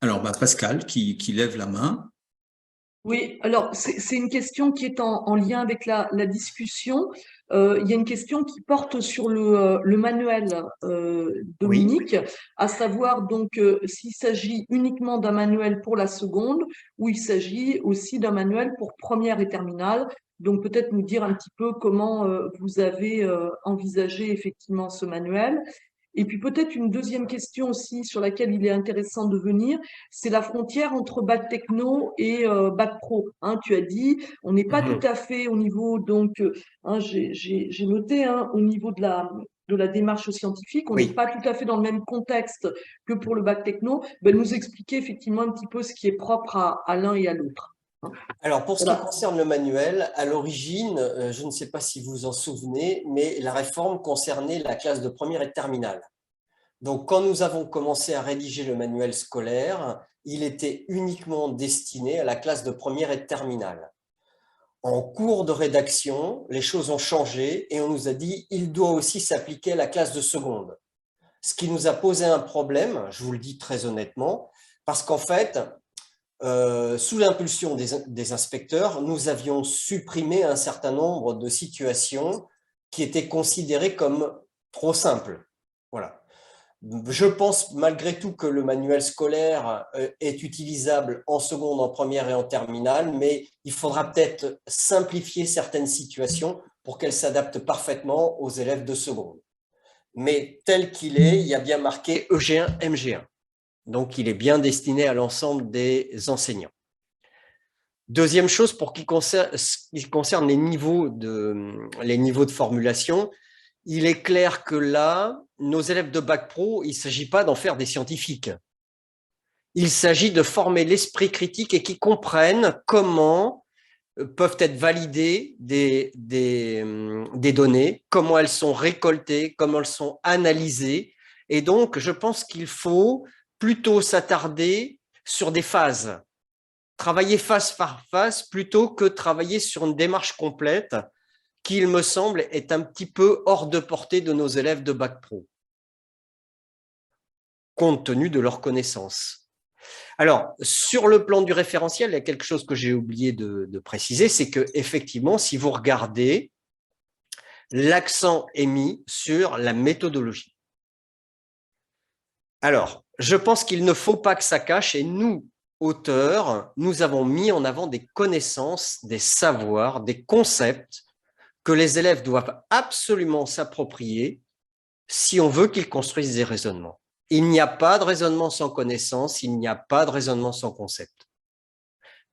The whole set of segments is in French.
Alors, Pascal qui lève la main. Oui, alors c'est une question qui est en lien avec la discussion. Il y a une question qui porte sur le manuel, Oui. Dominique, à savoir donc s'il s'agit uniquement d'un manuel pour la seconde ou il s'agit aussi d'un manuel pour première et terminale. Donc peut-être nous dire un petit peu comment vous avez envisagé effectivement ce manuel. Et puis peut-être une deuxième question aussi sur laquelle il est intéressant de venir, c'est la frontière entre bac techno et bac pro. Hein, tu as dit, on n'est pas tout Mhm. à fait au niveau, donc, hein, j'ai noté, hein, au niveau de la démarche scientifique, on n'est Oui. pas tout à fait dans le même contexte que pour le bac techno. Ben, nous expliquer effectivement un petit peu ce qui est propre à l'un et à l'autre. Hein. Alors, pour ce qui Voilà. concerne le manuel, à l'origine, je ne sais pas si vous vous en souvenez, mais la réforme concernait la classe de première et de terminale. Donc, quand nous avons commencé à rédiger le manuel scolaire, il était uniquement destiné à la classe de première et de terminale. En cours de rédaction, les choses ont changé et on nous a dit il doit aussi s'appliquer à la classe de seconde. Ce qui nous a posé un problème, je vous le dis très honnêtement, parce qu'en fait, sous l'impulsion des inspecteurs, nous avions supprimé un certain nombre de situations qui étaient considérées comme trop simples. Voilà. Je pense malgré tout que le manuel scolaire est utilisable en seconde, en première et en terminale, mais il faudra peut-être simplifier certaines situations pour qu'elles s'adaptent parfaitement aux élèves de seconde. Mais tel qu'il est, il y a bien marqué EG1, MG1. Donc, il est bien destiné à l'ensemble des enseignants. Deuxième chose, pour ce qui concerne les niveaux de formulation, il est clair que là, nos élèves de bac pro, il ne s'agit pas d'en faire des scientifiques. Il s'agit de former l'esprit critique et qu'ils comprennent comment peuvent être validées des données, comment elles sont récoltées, comment elles sont analysées. Et donc, je pense qu'il faut plutôt s'attarder sur des phases, travailler phase par phase plutôt que travailler sur une démarche complète qui, il me semble, est un petit peu hors de portée de nos élèves de bac pro, compte tenu de leurs connaissances. Alors, sur le plan du référentiel, il y a quelque chose que j'ai oublié de préciser, c'est que effectivement, si vous regardez, l'accent est mis sur la méthodologie. Alors, je pense qu'il ne faut pas que ça cache, et nous, auteurs, nous avons mis en avant des connaissances, des savoirs, des concepts que les élèves doivent absolument s'approprier si on veut qu'ils construisent des raisonnements. Il n'y a pas de raisonnement sans connaissance, il n'y a pas de raisonnement sans concept.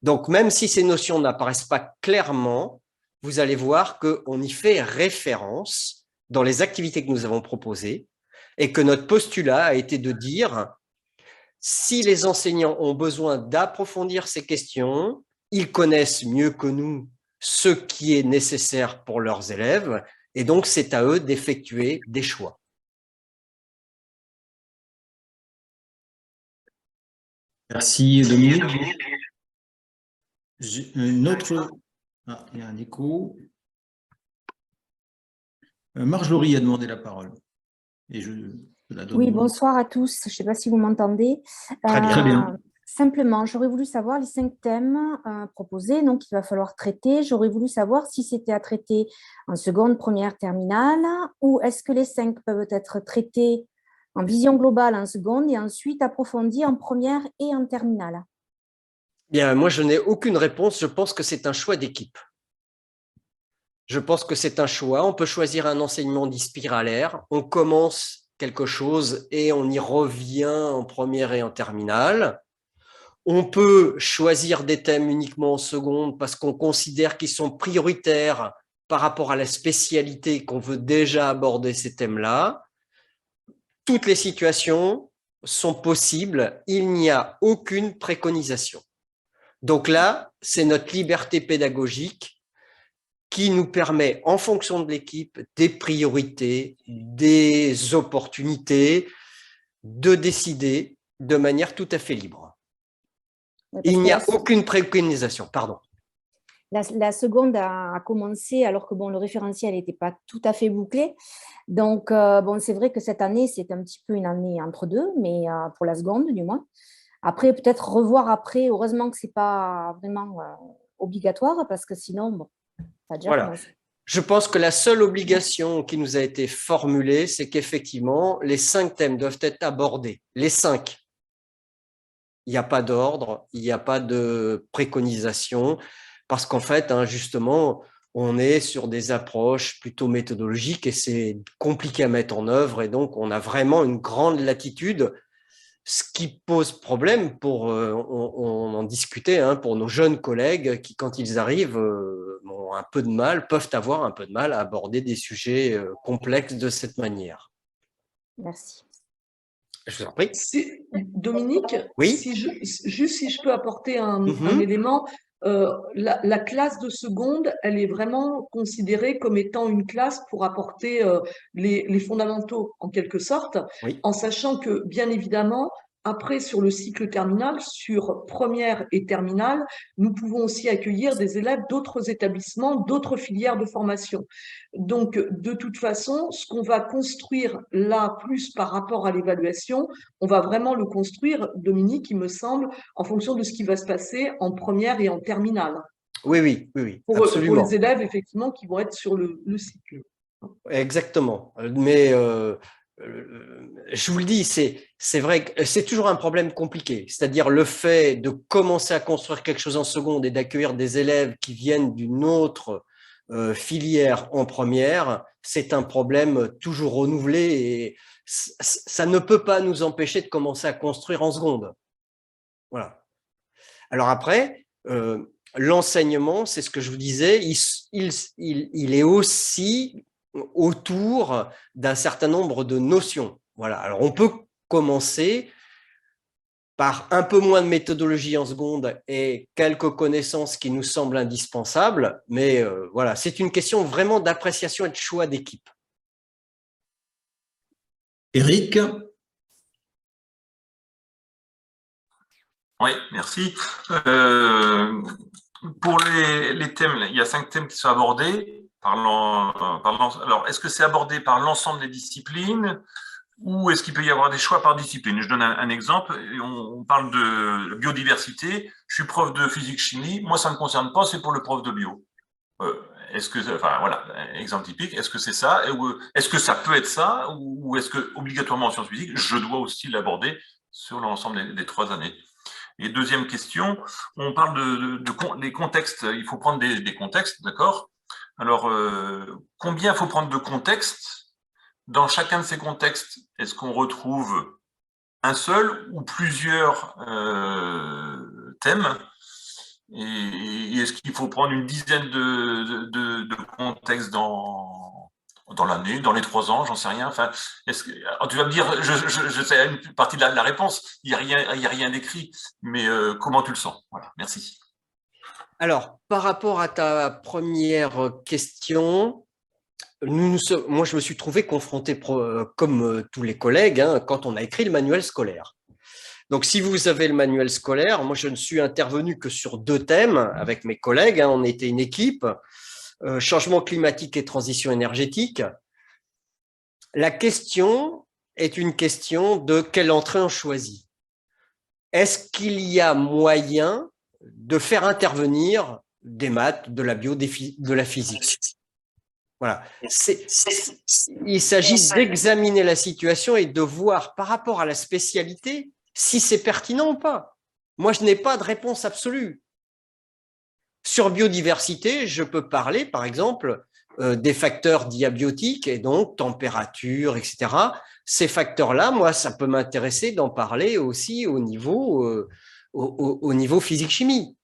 Donc, même si ces notions n'apparaissent pas clairement, vous allez voir qu'on y fait référence dans les activités que nous avons proposées et que notre postulat a été de dire si les enseignants ont besoin d'approfondir ces questions, ils connaissent mieux que nous ce qui est nécessaire pour leurs élèves et donc c'est à eux d'effectuer des choix. Merci Dominique. Une autre. Ah, il y a un écho. Marjorie a demandé la parole. Et je la Oui, donne. bonsoir à tous. Je ne sais pas si vous m'entendez. Très bien. Très bien. Simplement, j'aurais voulu savoir les 5 thèmes proposés, donc il va falloir traiter. J'aurais voulu savoir si c'était à traiter en seconde, première, terminale, ou est-ce que les 5 peuvent être traités en vision globale en seconde et ensuite approfondis en première et en terminale. Bien, moi, je n'ai aucune réponse. Je pense que c'est un choix d'équipe. Je pense que c'est un choix. On peut choisir un enseignement dit spiralaire. On commence quelque chose et on y revient en première et en terminale. On peut choisir des thèmes uniquement en seconde parce qu'on considère qu'ils sont prioritaires par rapport à la spécialité qu'on veut déjà aborder ces thèmes-là. Toutes les situations sont possibles. Il n'y a aucune préconisation. Donc là, c'est notre liberté pédagogique qui nous permet, en fonction de l'équipe, des priorités, des opportunités, de décider de manière tout à fait libre. Il n'y a aucune préconisation, pardon. La seconde a commencé alors que bon, le référentiel n'était pas tout à fait bouclé. Donc, bon, c'est vrai que cette année, c'est un petit peu une année entre deux, mais pour la seconde, du moins. Après, peut-être revoir après. Heureusement que ce n'est pas vraiment obligatoire parce que sinon, bon, ça a déjà Voilà. commencé. Je pense que la seule obligation qui nous a été formulée, c'est qu'effectivement, les 5 thèmes doivent être abordés. Les 5. Il n'y a pas d'ordre, il n'y a pas de préconisation, parce qu'en fait, hein, justement, on est sur des approches plutôt méthodologiques et c'est compliqué à mettre en œuvre. Et donc, on a vraiment une grande latitude, ce qui pose problème pour, on en discutait, hein, pour nos jeunes collègues qui, quand ils arrivent, ont un peu de mal, peuvent avoir un peu de mal à aborder des sujets complexes de cette manière. Merci. Je vous en prie. Dominique, Oui. si je peux apporter un Mhm. élément, la classe de seconde, elle est vraiment considérée comme étant une classe pour apporter les fondamentaux en quelque sorte, Oui. en sachant que bien évidemment, après sur le cycle terminal, sur première et terminale, nous pouvons aussi accueillir des élèves d'autres établissements, d'autres filières de formation. Donc, de toute façon, ce qu'on va construire là, plus par rapport à l'évaluation, on va vraiment le construire, Dominique, il me semble, en fonction de ce qui va se passer en première et en terminale. Oui, Pour absolument. les élèves, effectivement, qui vont être sur le cycle. Exactement. Mais je vous le dis, c'est vrai que c'est toujours un problème compliqué. C'est-à-dire le fait de commencer à construire quelque chose en seconde et d'accueillir des élèves qui viennent d'une autre filière en première, c'est un problème toujours renouvelé et ça ne peut pas nous empêcher de commencer à construire en seconde. Voilà. Alors après, l'enseignement, c'est ce que je vous disais, il est aussi autour d'un certain nombre de notions. Voilà. Alors, on peut commencer par un peu moins de méthodologie en seconde et quelques connaissances qui nous semblent indispensables, mais voilà, c'est une question vraiment d'appréciation et de choix d'équipe. Eric? Oui, merci. Pour les thèmes, il y a 5 thèmes qui sont abordés. Alors, est-ce que c'est abordé par l'ensemble des disciplines ou est-ce qu'il peut y avoir des choix par discipline? Je donne un exemple. On parle de biodiversité. Je suis prof de physique-chimie. Moi, ça ne me concerne pas, c'est pour le prof de bio. Est-ce que, enfin voilà, exemple typique, est-ce que c'est ça? Est-ce que ça peut être ça? Ou est-ce que, obligatoirement en sciences physiques, je dois aussi l'aborder sur l'ensemble des 3 années? Et deuxième question, on parle des contextes. Il faut prendre des contextes, d'accord? Alors, combien il faut prendre de contextes? Dans chacun de ces contextes, est-ce qu'on retrouve un seul ou plusieurs thèmes? Et est-ce qu'il faut prendre une dizaine de contextes dans l'année, dans les 3 ans, j'en sais rien. Enfin, tu vas me dire, je sais une partie de la réponse, il n'y a rien d'écrit, mais comment tu le sens? Voilà, merci. Alors, par rapport à ta première question, moi, je me suis trouvé confronté, comme tous les collègues, hein, quand on a écrit le manuel scolaire. Donc, si vous avez le manuel scolaire, moi, je ne suis intervenu que sur 2 thèmes avec mes collègues. Hein, on était une équipe, changement climatique et transition énergétique. La question est une question de quelle entrée on choisit. Est-ce qu'il y a moyen de faire intervenir des maths, de la bio, de la physique? Voilà. Il s'agit d'examiner la situation et de voir par rapport à la spécialité si c'est pertinent ou pas. Moi, je n'ai pas de réponse absolue. Sur biodiversité, je peux parler, par exemple, des facteurs diabiotiques et donc température, etc. Ces facteurs-là, moi, ça peut m'intéresser d'en parler aussi au niveau physique-chimie.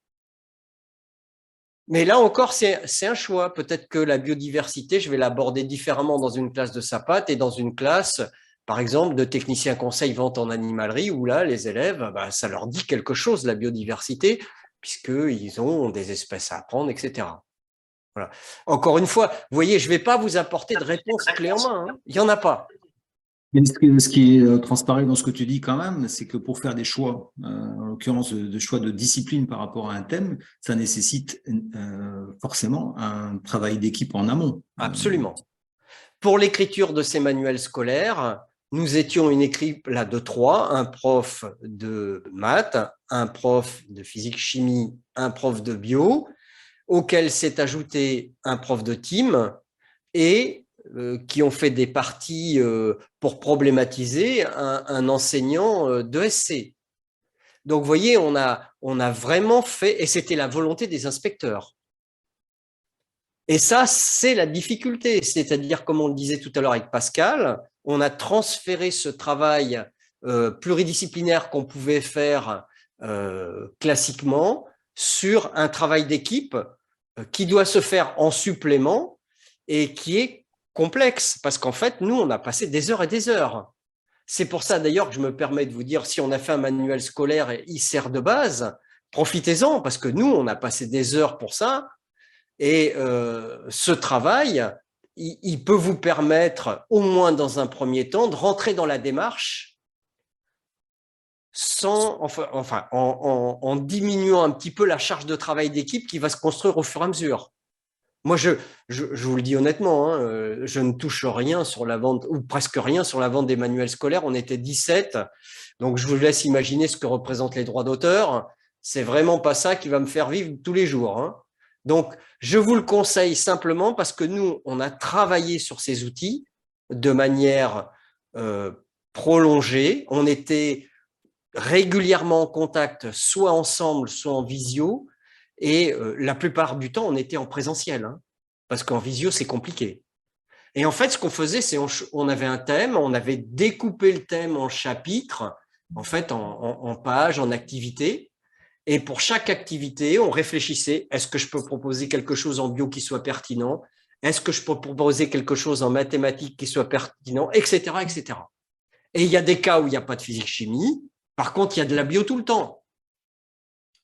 Mais là encore, c'est un choix. Peut-être que la biodiversité, je vais l'aborder différemment dans une classe de SAPAT et dans une classe, par exemple, de technicien conseil vente en animalerie, où là, les élèves, ça leur dit quelque chose, la biodiversité, puisqu'ils ont des espèces à apprendre, etc. Voilà. Encore une fois, vous voyez, je ne vais pas vous apporter de réponse clé en main. Hein. Il n'y en a pas. Mais ce qui transparaît dans ce que tu dis quand même, c'est que pour faire des choix, en l'occurrence de choix de discipline par rapport à un thème, ça nécessite forcément un travail d'équipe en amont. Absolument. Pour l'écriture de ces manuels scolaires, nous étions une équipe là de 3, un prof de maths, un prof de physique-chimie, un prof de bio, auquel s'est ajouté un prof de team et qui ont fait des parties pour problématiser un enseignant de SC. Donc, vous voyez, on a vraiment fait, et c'était la volonté des inspecteurs. Et ça, c'est la difficulté. C'est-à-dire, comme on le disait tout à l'heure avec Pascal, on a transféré ce travail pluridisciplinaire qu'on pouvait faire classiquement sur un travail d'équipe qui doit se faire en supplément et qui est complexe. Parce qu'en fait, nous, on a passé des heures et des heures. C'est pour ça d'ailleurs que je me permets de vous dire, si on a fait un manuel scolaire et il sert de base, profitez-en, parce que nous, on a passé des heures pour ça. Et ce travail, il peut vous permettre, au moins dans un premier temps, de rentrer dans la démarche en diminuant un petit peu la charge de travail d'équipe qui va se construire au fur et à mesure. Moi, je vous le dis honnêtement, hein, je ne touche rien sur la vente, ou presque rien sur la vente des manuels scolaires. On était 17, donc je vous laisse imaginer ce que représentent les droits d'auteur. C'est vraiment pas ça qui va me faire vivre tous les jours, hein. Donc, je vous le conseille simplement parce que nous, on a travaillé sur ces outils de manière prolongée. On était régulièrement en contact, soit ensemble, soit en visio. Et la plupart du temps, on était en présentiel, hein, parce qu'en visio, c'est compliqué. Et en fait, ce qu'on faisait, c'est on avait un thème, on avait découpé le thème en chapitres, en fait, en pages, en activités. Et pour chaque activité, on réfléchissait, est-ce que je peux proposer quelque chose en bio qui soit pertinent? Est-ce que je peux proposer quelque chose en mathématiques qui soit pertinent, etc., etc. Et il y a des cas où il n'y a pas de physique-chimie. Par contre, il y a de la bio tout le temps.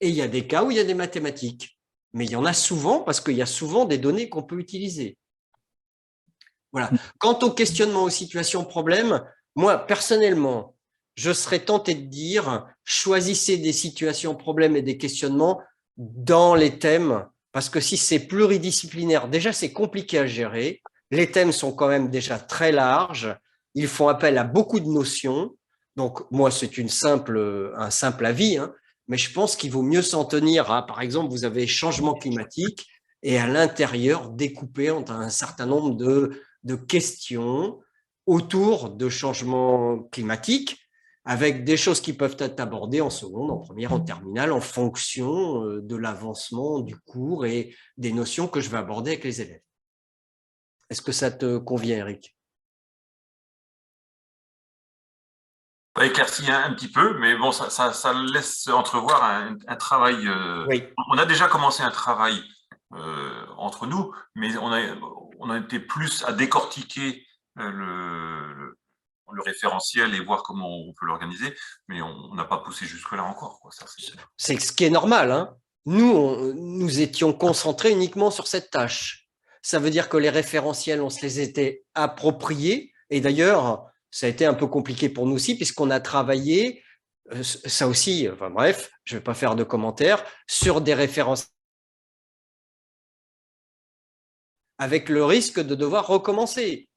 Et il y a des cas où il y a des mathématiques. Mais il y en a souvent parce qu'il y a souvent des données qu'on peut utiliser. Voilà. Quant au questionnement aux situations problèmes, moi, personnellement, je serais tenté de dire, choisissez des situations problèmes et des questionnements dans les thèmes, parce que si c'est pluridisciplinaire, déjà, c'est compliqué à gérer. Les thèmes sont quand même déjà très larges. Ils font appel à beaucoup de notions. Donc, moi, c'est un simple avis, hein. Mais je pense qu'il vaut mieux s'en tenir à, par exemple, vous avez changement climatique et à l'intérieur découper entre un certain nombre de questions autour de changement climatique avec des choses qui peuvent être abordées en seconde, en première, en terminale, en fonction de l'avancement du cours et des notions que je vais aborder avec les élèves. Est-ce que ça te convient, Eric ? Ça éclaircit un petit peu, mais bon, ça laisse entrevoir un travail. Oui. On a déjà commencé un travail entre nous, mais on a été plus à décortiquer le référentiel et voir comment on peut l'organiser, mais on n'a pas poussé jusque-là encore, quoi. C'est ce qui est normal, hein. Nous étions concentrés uniquement sur cette tâche. Ça veut dire que les référentiels, on se les était appropriés, et d'ailleurs, ça a été un peu compliqué pour nous aussi, puisqu'on a travaillé, ça aussi, enfin bref, je ne vais pas faire de commentaires, sur des références avec le risque de devoir recommencer.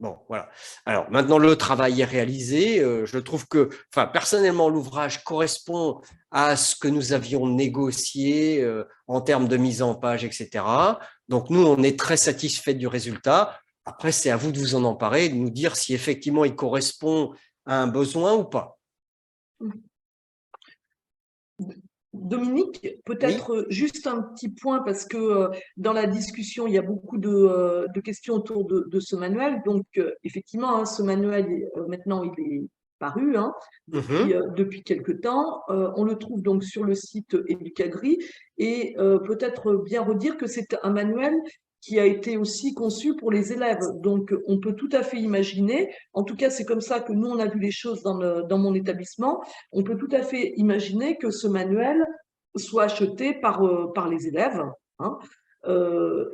Bon, voilà. Alors, maintenant, le travail est réalisé. Je trouve que, enfin, personnellement, l'ouvrage correspond à ce que nous avions négocié en termes de mise en page, etc. Donc, nous, on est très satisfaits du résultat. Après, c'est à vous de vous en emparer et de nous dire si effectivement il correspond à un besoin ou pas. Dominique, peut-être juste un petit point parce que dans la discussion, il y a beaucoup de questions autour de ce manuel. Donc, effectivement, hein, ce manuel, maintenant, il est paru hein, depuis quelques temps. On le trouve donc sur le site Educagri et peut-être bien redire que c'est un manuel qui a été aussi conçu pour les élèves. Donc, on peut tout à fait imaginer, en tout cas, c'est comme ça que nous, on a vu les choses dans mon établissement, on peut tout à fait imaginer que ce manuel soit acheté par les élèves. Hein.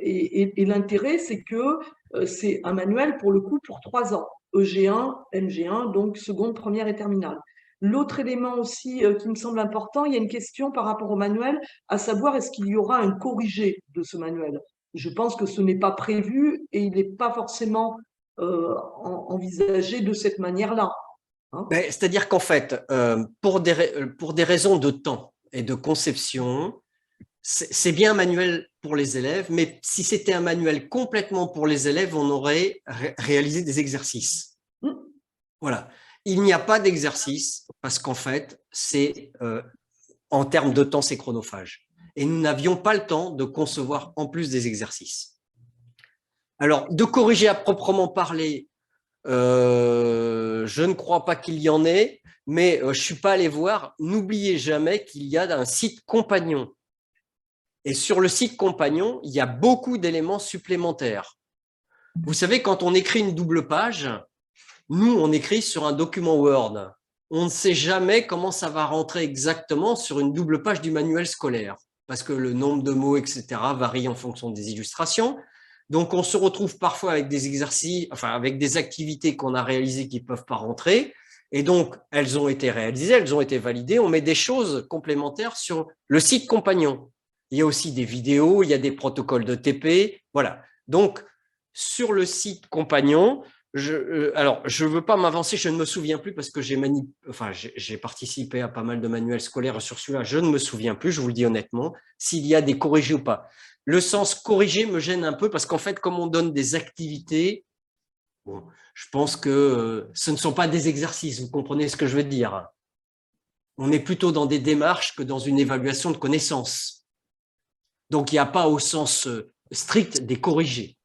Et l'intérêt, c'est que c'est un manuel, pour le coup, pour 3 ans. EG1, MG1, donc seconde, première et terminale. L'autre élément aussi qui me semble important, il y a une question par rapport au manuel, à savoir est-ce qu'il y aura un corrigé de ce manuel ? Je pense que ce n'est pas prévu et il n'est pas forcément envisagé de cette manière-là. Hein. C'est-à-dire qu'en fait, pour des raisons de temps et de conception, c'est bien un manuel pour les élèves, mais si c'était un manuel complètement pour les élèves, on aurait réalisé des exercices. Voilà. Il n'y a pas d'exercice parce qu'en fait, en termes de temps, c'est chronophage. Et nous n'avions pas le temps de concevoir en plus des exercices. Alors, de corriger à proprement parler, je ne crois pas qu'il y en ait, mais je ne suis pas allé voir. N'oubliez jamais qu'il y a un site compagnon. Et sur le site compagnon, il y a beaucoup d'éléments supplémentaires. Vous savez, quand on écrit une double page, nous, on écrit sur un document Word. On ne sait jamais comment ça va rentrer exactement sur une double page du manuel scolaire, parce que le nombre de mots, etc., varie en fonction des illustrations. Donc, on se retrouve parfois avec des exercices, enfin, avec des activités qu'on a réalisées qui ne peuvent pas rentrer. Et donc, elles ont été réalisées, elles ont été validées. On met des choses complémentaires sur le site compagnon. Il y a aussi des vidéos, il y a des protocoles de TP. Voilà. Donc, sur le site compagnon, alors, je ne veux pas m'avancer, je ne me souviens plus parce que j'ai participé à pas mal de manuels scolaires sur celui-là. Je ne me souviens plus, je vous le dis honnêtement, s'il y a des corrigés ou pas. Le sens corrigé me gêne un peu parce qu'en fait, comme on donne des activités, bon, je pense que ce ne sont pas des exercices, vous comprenez ce que je veux dire. On est plutôt dans des démarches que dans une évaluation de connaissances. Donc, il n'y a pas au sens strict des corrigés.